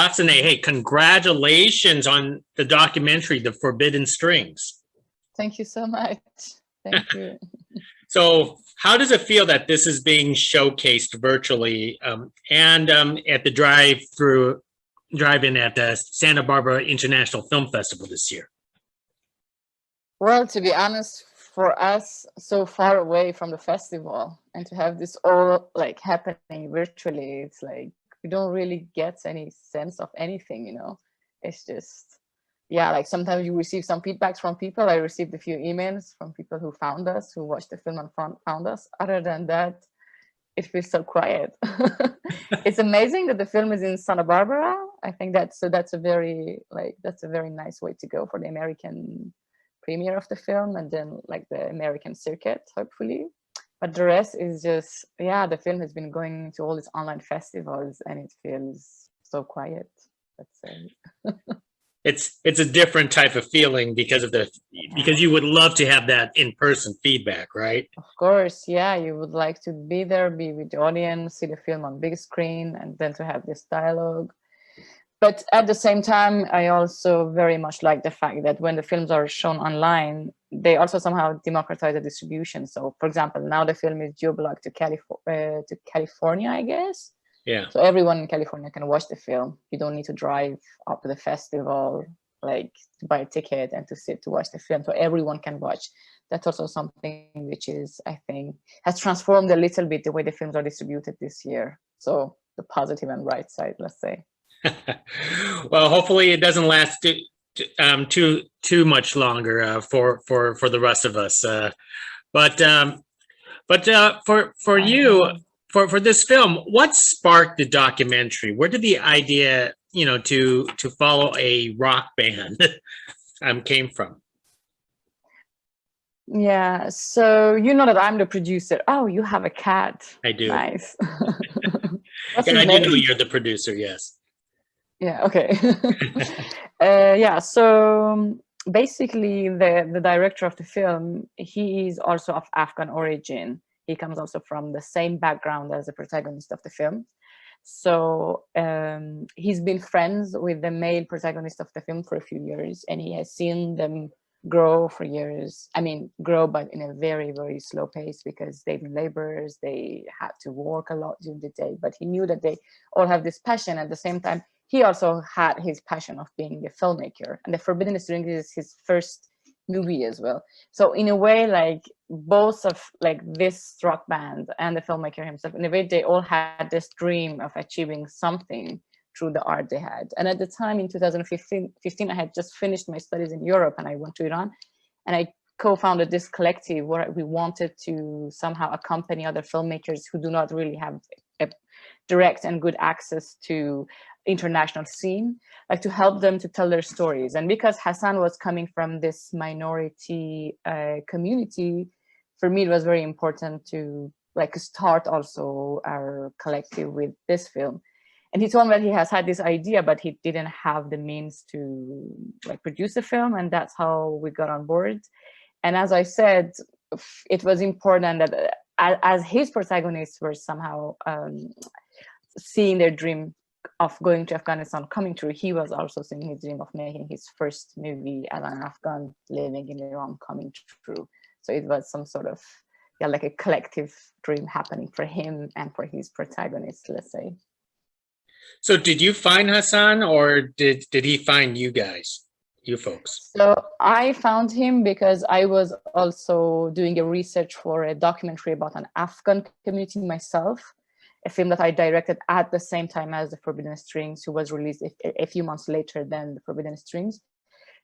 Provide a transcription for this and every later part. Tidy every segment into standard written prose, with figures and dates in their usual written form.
Afsaneh, hey, congratulations on the documentary, The Forbidden Strings. Thank you so much. Thank you. So how does it feel that this is being showcased virtually and at the drive-in at the Santa Barbara International Film Festival this year? Well, to be honest, for us, so far away from the festival, and to have this all like happening virtually, it's like we don't really get any sense of anything, you know. It's just, yeah, like sometimes you receive some feedbacks from people. I received a few emails from people who found us, who watched the film and found us. Other than that, it feels so quiet. It's amazing that the film is in Santa Barbara. I think that's a very nice way to go for the American premiere of the film, and then like the American circuit, hopefully. But the rest is just, yeah, the film has been going to all these online festivals and it feels so quiet, let's say. It's a different type of feeling because you would love to have that in-person feedback, right? Of course, yeah, you would like to be there, be with the audience, see the film on big screen, and then to have this dialogue. But at the same time, I also very much like the fact that when the films are shown online, they also somehow democratize the distribution. So, for example, now the film is geo-blocked to California, I guess. Yeah. So everyone in California can watch the film. You don't need to drive up to the festival, like to buy a ticket and to sit to watch the film. So everyone can watch. That's also something which is, I think, has transformed a little bit the way the films are distributed this year. So the positive and right side, let's say. Well, hopefully it doesn't last too much longer for the rest of us. But for you, for this film, what sparked the documentary? Where did the idea, to follow a rock band came from? Yeah, so you know that I'm the producer. Oh, you have a cat. I do. Nice. I do know you're the producer, yes. Yeah, okay. Yeah, so basically the director of the film, he is also of Afghan origin. He comes also from the same background as the protagonist of the film. So he's been friends with the male protagonist of the film for a few years, and he has seen them grow for years. I mean, grow, but in a very, very slow pace, because they've been laborers, they had to work a lot during the day, but he knew that they all have this passion. At the same time, he also had his passion of being a filmmaker, and The Forbidden Strings is his first movie as well. So in a way, like both of like this rock band and the filmmaker himself, in a way, they all had this dream of achieving something through the art they had. And at the time in 2015, I had just finished my studies in Europe, and I went to Iran, and I co-founded this collective where we wanted to somehow accompany other filmmakers who do not really have a direct and good access to international scene, like to help them to tell their stories. And because Hassan was coming from this minority community, for me it was very important to like start also our collective with this film. And he told me that he has had this idea, but he didn't have the means to like produce a film, and that's how we got on board. And as I said, it was important that as his protagonists were somehow seeing their dream of going to Afghanistan coming true, he was also seeing his dream of making his first movie as an Afghan living in Iran coming true. So it was some sort of, yeah, like a collective dream happening for him and for his protagonist, let's say. So did you find Hassan, or did he find you guys, you folks? So I found him because I was also doing a research for a documentary about an Afghan community myself, a film that I directed at the same time as The Forbidden Strings, who was released a few months later than The Forbidden Strings.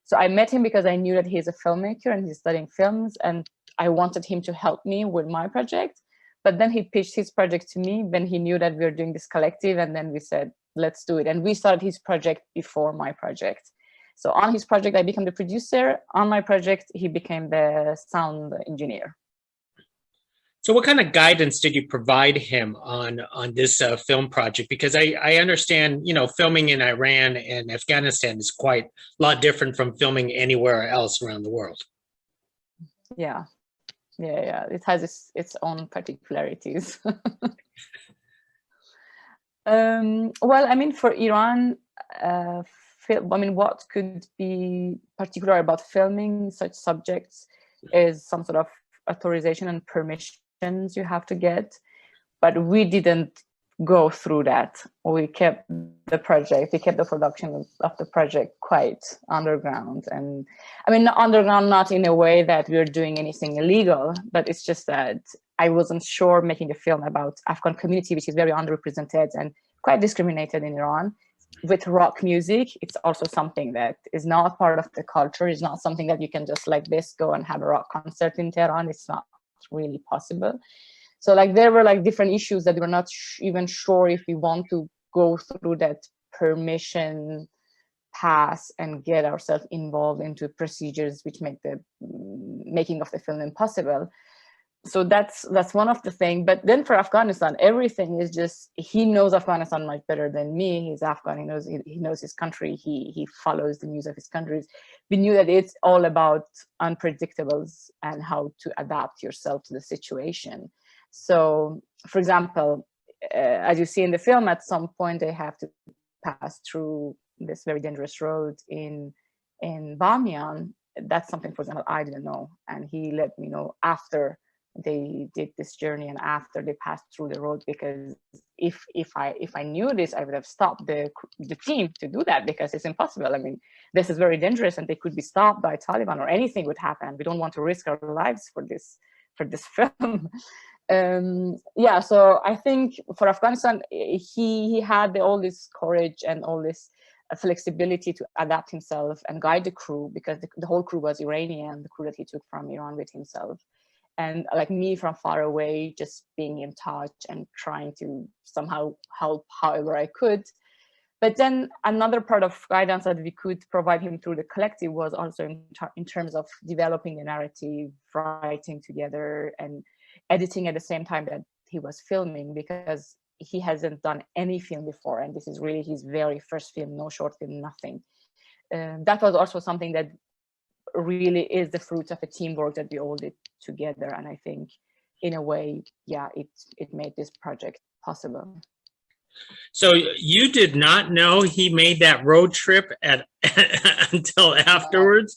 So I met him because I knew that he's a filmmaker and he's studying films, and I wanted him to help me with my project. But then he pitched his project to me when he knew that we were doing this collective, and then we said, let's do it. And we started his project before my project. So on his project, I became the producer. On my project, he became the sound engineer. So what kind of guidance did you provide him on this film project? Because I understand, filming in Iran and Afghanistan is quite a lot different from filming anywhere else around the world. Yeah. It has its own particularities. Well, I mean, for Iran, I mean, what could be particular about filming such subjects is some sort of authorization and permissions you have to get, but we didn't go through that. We kept the production of the project quite underground. And I mean, underground, not in a way that we're doing anything illegal, but it's just that I wasn't sure making a film about Afghan community, which is very underrepresented and quite discriminated in Iran. With rock music, it's also something that is not part of the culture. It's not something that you can just like this go and have a rock concert in Tehran. It's not really possible. So like there were like different issues that we were not even sure if we want to go through that permission pass and get ourselves involved into procedures which make the making of the film impossible. So that's one of the things. But then for Afghanistan, everything is just, he knows Afghanistan much better than me. He's Afghan. He knows his country. He follows the news of his countries. We knew that it's all about unpredictables and how to adapt yourself to the situation. So, for example, as you see in the film, at some point they have to pass through this very dangerous road in Bamiyan. That's something, for example, I didn't know, and he let me know after they did this journey and after they passed through the road, because if I knew this, I would have stopped the team to do that, because it's impossible. I mean, this is very dangerous and they could be stopped by Taliban or anything would happen. We don't want to risk our lives for this film. Yeah, so I think for Afghanistan, he had all this courage and all this flexibility to adapt himself and guide the crew, because the whole crew was Iranian, the crew that he took from Iran with himself. And like me from far away, just being in touch and trying to somehow help however I could. But then another part of guidance that we could provide him through the collective was also in terms of developing the narrative, writing together and editing at the same time that he was filming, because he hasn't done any film before. And this is really his very first film, no short film, nothing. That was also something that really is the fruit of a teamwork that we all did together. And I think in a way, yeah, it made this project possible. So you did not know he made that road trip until afterwards?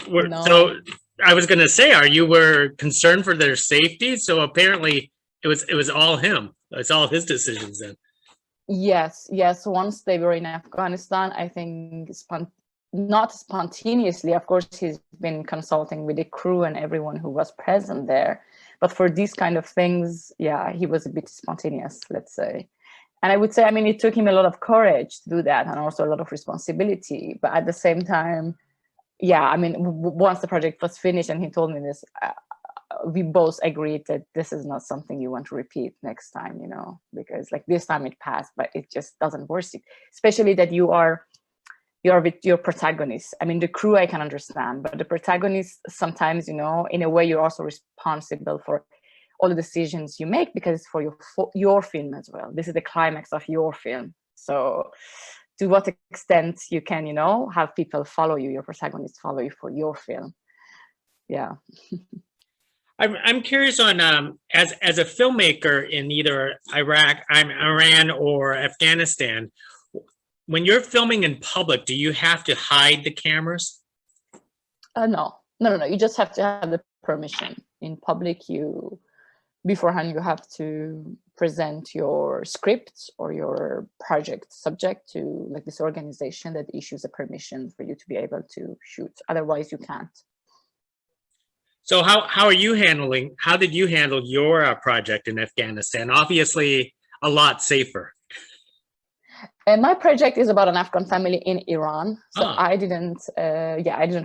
No. So I was going to say, you were concerned for their safety? So apparently it was all him. It's all his decisions then. Yes. Once they were in Afghanistan, I think not spontaneously, of course, he's been consulting with the crew and everyone who was present there. But for these kind of things, yeah, he was a bit spontaneous, let's say. And I would say, I mean, it took him a lot of courage to do that and also a lot of responsibility. But at the same time, yeah, I mean, once the project was finished and he told me this, we both agreed that this is not something you want to repeat next time, you know, because like this time it passed, but it just doesn't work. Especially that you're with your protagonist. I mean, the crew I can understand, but the protagonist sometimes, you know, in a way you're also responsible for all the decisions you make, because it's for your film as well. This is the climax of your film. So to what extent you can, you know, have people follow you, your protagonists follow you for your film. Yeah. I'm curious on as a filmmaker in either Iran or Afghanistan, when you're filming in public, do you have to hide the cameras? No. You just have to have the permission. In public, beforehand you have to present your script or your project subject to like this organization that issues a permission for you to be able to shoot. Otherwise, you can't. So how did you handle your project in Afghanistan? Obviously, a lot safer. And my project is about an Afghan family in Iran. So I didn't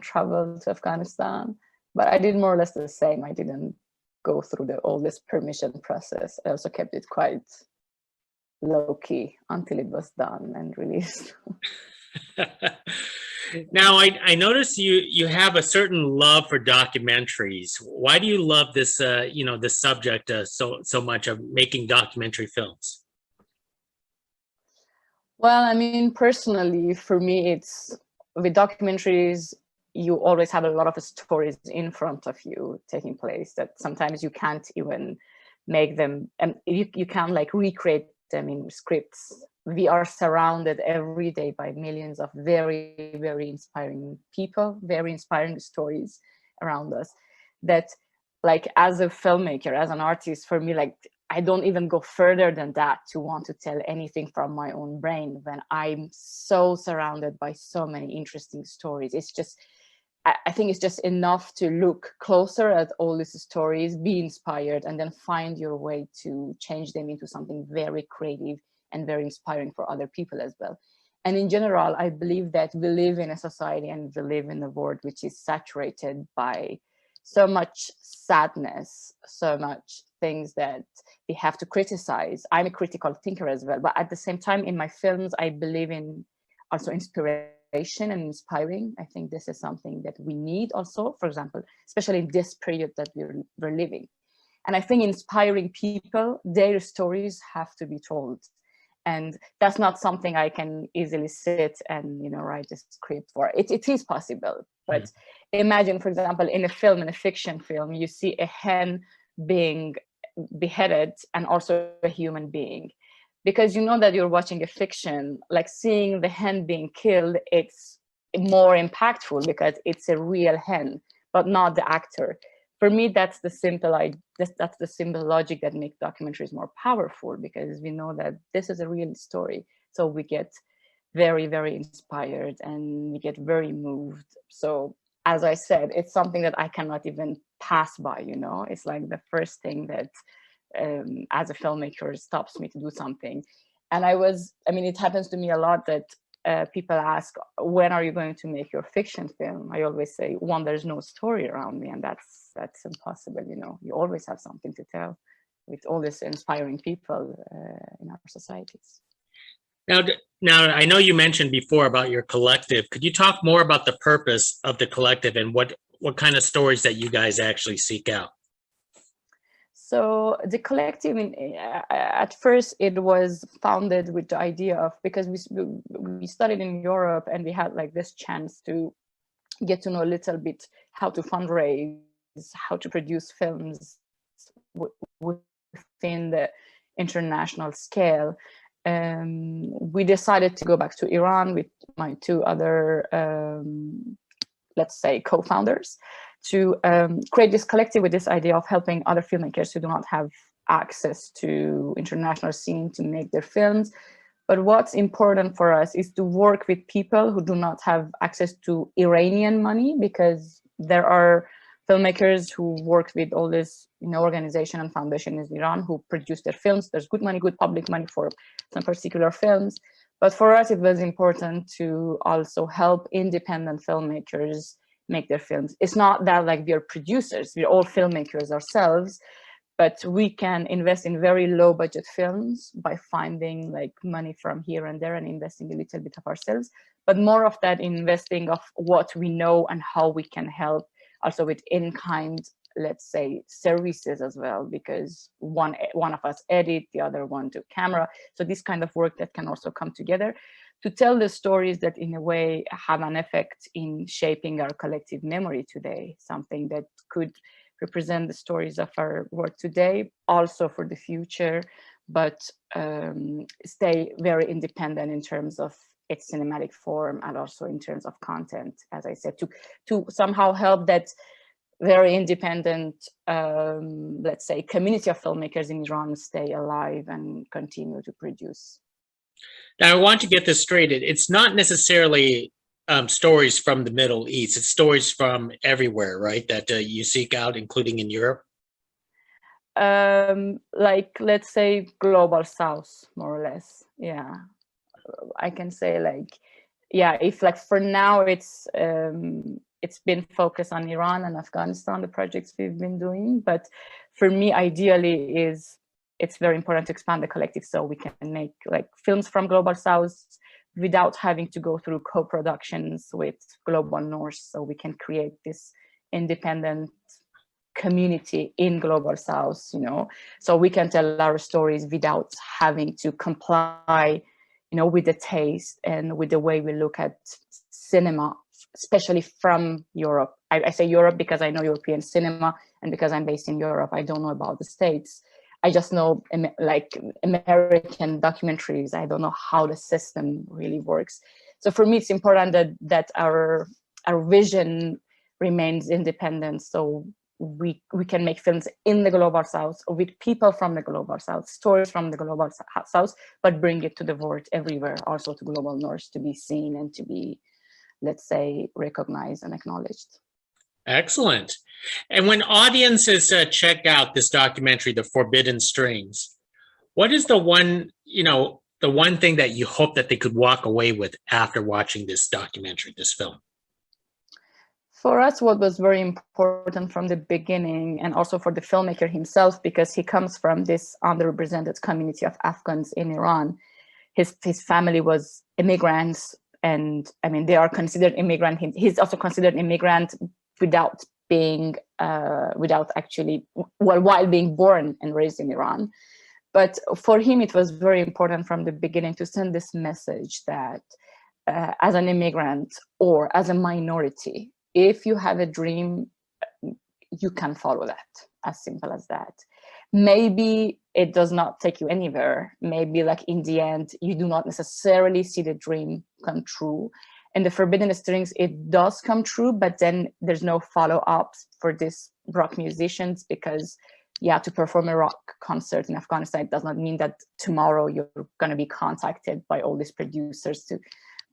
travel to Afghanistan, but I did more or less the same. I didn't go through all this permission process. I also kept it quite low key until it was done and released. Now, I noticed you have a certain love for documentaries. Why do you love this, this subject so much of making documentary films? Well, I mean, personally, for me, it's with documentaries, you always have a lot of stories in front of you taking place that sometimes you can't even make them, and you can't like recreate them in scripts we are surrounded every day by millions of very, very inspiring people, very inspiring stories around us, that like as a filmmaker, as an artist, for me, like I don't even go further than that to want to tell anything from my own brain when I'm so surrounded by so many interesting stories. It's just, I think it's just enough to look closer at all these stories, be inspired, and then find your way to change them into something very creative and very inspiring for other people as well. And in general, I believe that we live in a society and we live in a world which is saturated by so much sadness, so much things that we have to criticize. I'm a critical thinker as well, but at the same time, in my films, I believe in also inspiration and inspiring. I think this is something that we need also, for example, especially in this period that we're living. And I think inspiring people, their stories have to be told. And that's not something I can easily sit and, you know, write a script for. It is possible, but imagine, for example, in a film, in a fiction film, you see a hen being beheaded and also a human being. Because you know that you're watching a fiction, like seeing the hen being killed, it's more impactful because it's a real hen, but not the actor. For me, that's the simple logic that makes documentaries more powerful, because we know that this is a real story. So we get very, very inspired and we get very moved. So as I said, it's something that I cannot even pass by, you know, it's like the first thing that as a filmmaker stops me to do something. And I mean, it happens to me a lot that people ask, when are you going to make your fiction film? I always say, one, there's no story around me, and that's impossible. You know, you always have something to tell with all these inspiring people in our societies. Now, I know you mentioned before about your collective. Could you talk more about the purpose of the collective and what kind of stories that you guys actually seek out? So the collective, at first, it was founded with the idea of, because we studied in Europe and we had like this chance to get to know a little bit how to fundraise, how to produce films within the international scale. We decided to go back to Iran with my two other, let's say, co-founders, to create this collective with this idea of helping other filmmakers who do not have access to international scene to make their films. But what's important for us is to work with people who do not have access to Iranian money, because there are filmmakers who work with all this, you know, organization and foundation in Iran who produce their films. There's good money, good public money for some particular films. But for us, it was important to also help independent filmmakers make their films. It's not that like we're producers, we're all filmmakers ourselves, but we can invest in very low budget films by finding like money from here and there and investing a little bit of ourselves, but more of that investing of what we know and how we can help also with in-kind, let's say, services as well, because one of us edit, the other one do camera. So this kind of work that can also come together to tell the stories that in a way have an effect in shaping our collective memory today, something that could represent the stories of our work today, also for the future, but stay very independent in terms of its cinematic form and also in terms of content, as I said, to somehow help that very independent, let's say, community of filmmakers in Iran stay alive and continue to produce. Now, I want to get this straight. It's not necessarily stories from the Middle East. It's stories from everywhere, right, that you seek out, including in Europe? Like, let's say, global south, more or less. Yeah, I can say, like, yeah, if like for now it's been focused on Iran and Afghanistan, the projects we've been doing. But for me, ideally, it's very important to expand the collective so we can make like films from global south without having to go through co-productions with global north. So we can create this independent community in global south, you know, so we can tell our stories without having to comply, you know, with the taste and with the way we look at cinema, especially from Europe. I say Europe because I know European cinema, and because I'm based in Europe, I don't know about the States. I just know like American documentaries. I don't know how the system really works. So for me, it's important that our vision remains independent. So we can make films in the global south with people from the global south, stories from the global south, but bring it to the world everywhere, also to global north, to be seen and to be, let's say, recognized and acknowledged. Excellent. And when audiences check out this documentary, The Forbidden Strings, what is the one thing that you hope that they could walk away with after watching this documentary, this film? For us, what was very important from the beginning, and also for the filmmaker himself, because he comes from this underrepresented community of Afghans in Iran. His family was immigrants, and I mean, they are considered immigrant. He's also considered immigrant without being, while being born and raised in Iran. But for him, it was very important from the beginning to send this message that as an immigrant or as a minority, if you have a dream, you can follow that, as simple as that. Maybe it does not take you anywhere. Maybe like in the end, you do not necessarily see the dream come true. In the Forbidden Strings, it does come true, but then there's no follow-ups for these rock musicians, because yeah, to perform a rock concert in Afghanistan, it does not mean that tomorrow you're going to be contacted by all these producers to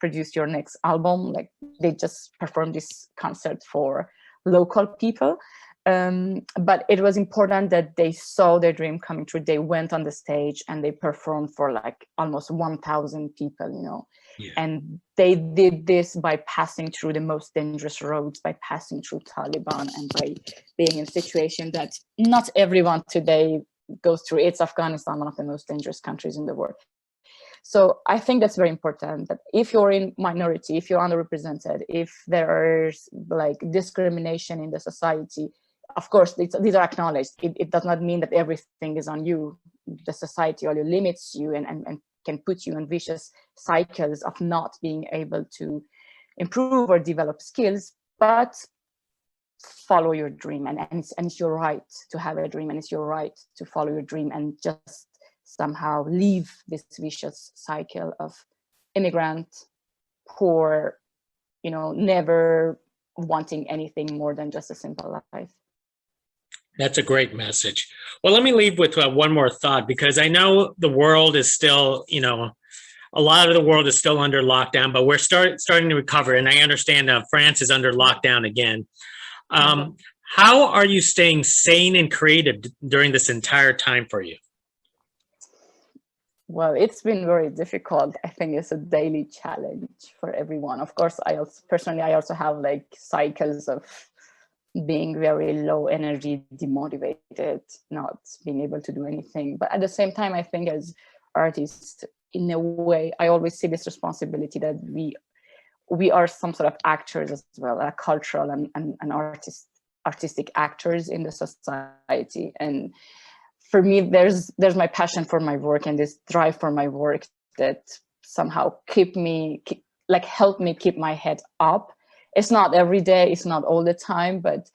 produce your next album. Like, they just perform this concert for local people. But it was important that they saw their dream coming true. They went on the stage and they performed for like almost 1,000 people, you know. Yeah. And they did this by passing through the most dangerous roads, by passing through Taliban, and by being in a situation that not everyone today goes through. It's Afghanistan, one of the most dangerous countries in the world. So I think that's very important, that if you're in minority, if you're underrepresented, if there's like discrimination in the society, of course, these are acknowledged. It does not mean that everything is on you. The society only limits you and can put you in vicious cycles of not being able to improve or develop skills, but follow your dream. And it's your right to have a dream, and it's your right to follow your dream, and just somehow leave this vicious cycle of immigrant, poor, you know, never wanting anything more than just a simple life. That's a great message. Well, let me leave with one more thought, because I know the world is still, you know, a lot of the world is still under lockdown, but we're starting to recover. And I understand France is under lockdown again. How are you staying sane and creative during this entire time for you? Well, it's been very difficult. I think it's a daily challenge for everyone. Of course, I also have like cycles of being very low energy, demotivated, not being able to do anything. But at the same time, I think as artists, in a way, I always see this responsibility that we are some sort of actors as well, cultural and artistic actors in the society. And for me, there's my passion for my work and this drive for my work that somehow help me keep my head up. It's not every day, it's not all the time, but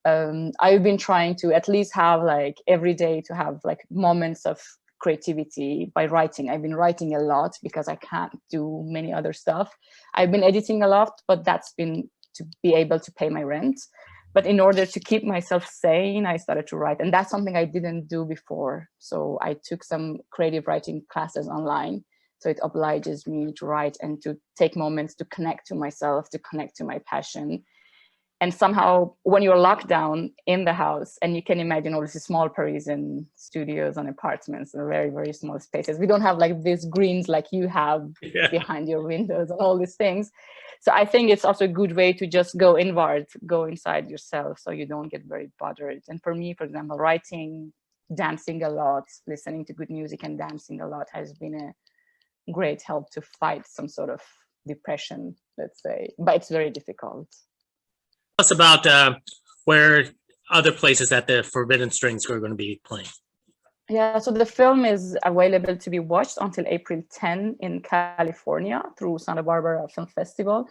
I've been trying to at least have like every day to have like moments of creativity by writing. I've been writing a lot because I can't do many other stuff. I've been editing a lot, but that's been to be able to pay my rent. But in order to keep myself sane, I started to write. And that's something I didn't do before. So I took some creative writing classes online. So it obliges me to write and to take moments to connect to myself, to connect to my passion. And somehow when you're locked down in the house, and you can imagine all these small Parisian studios and apartments and very, very small spaces. We don't have like these greens like you have behind your windows and all these things. So I think it's also a good way to just go inward, go inside yourself, so you don't get very bothered. And for me, for example, writing, dancing a lot, listening to good music and dancing a lot has been a great help to fight some sort of depression, let's say, but it's very difficult. Tell us about where other places that the Forbidden Strings are going to be playing. Yeah, so the film is available to be watched until April 10 in California through Santa Barbara Film Festival.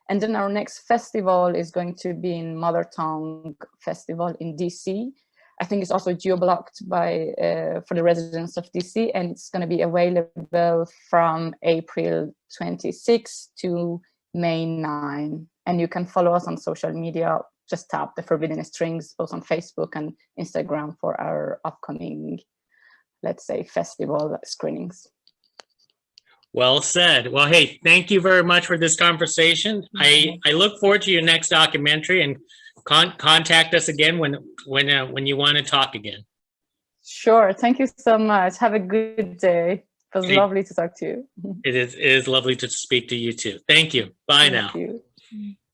And then our next festival is going to be in Mother Tongue Festival in DC I think it's also geo-blocked by for the residents of DC, and it's going to be available from April 26 to May 9. And you can follow us on social media. Just tap the Forbidden Strings, both on Facebook and Instagram, for our upcoming, let's say, festival screenings. Well said. Well, hey, thank you very much for this conversation. I look forward to your next documentary, and contact us again when you want to talk again. Sure. Thank you so much. Have a good day. It was lovely to talk to you. It is lovely to speak to you too. Thank you. Bye now. Thank you.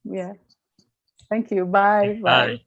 Yeah. Thank you. Bye. Bye.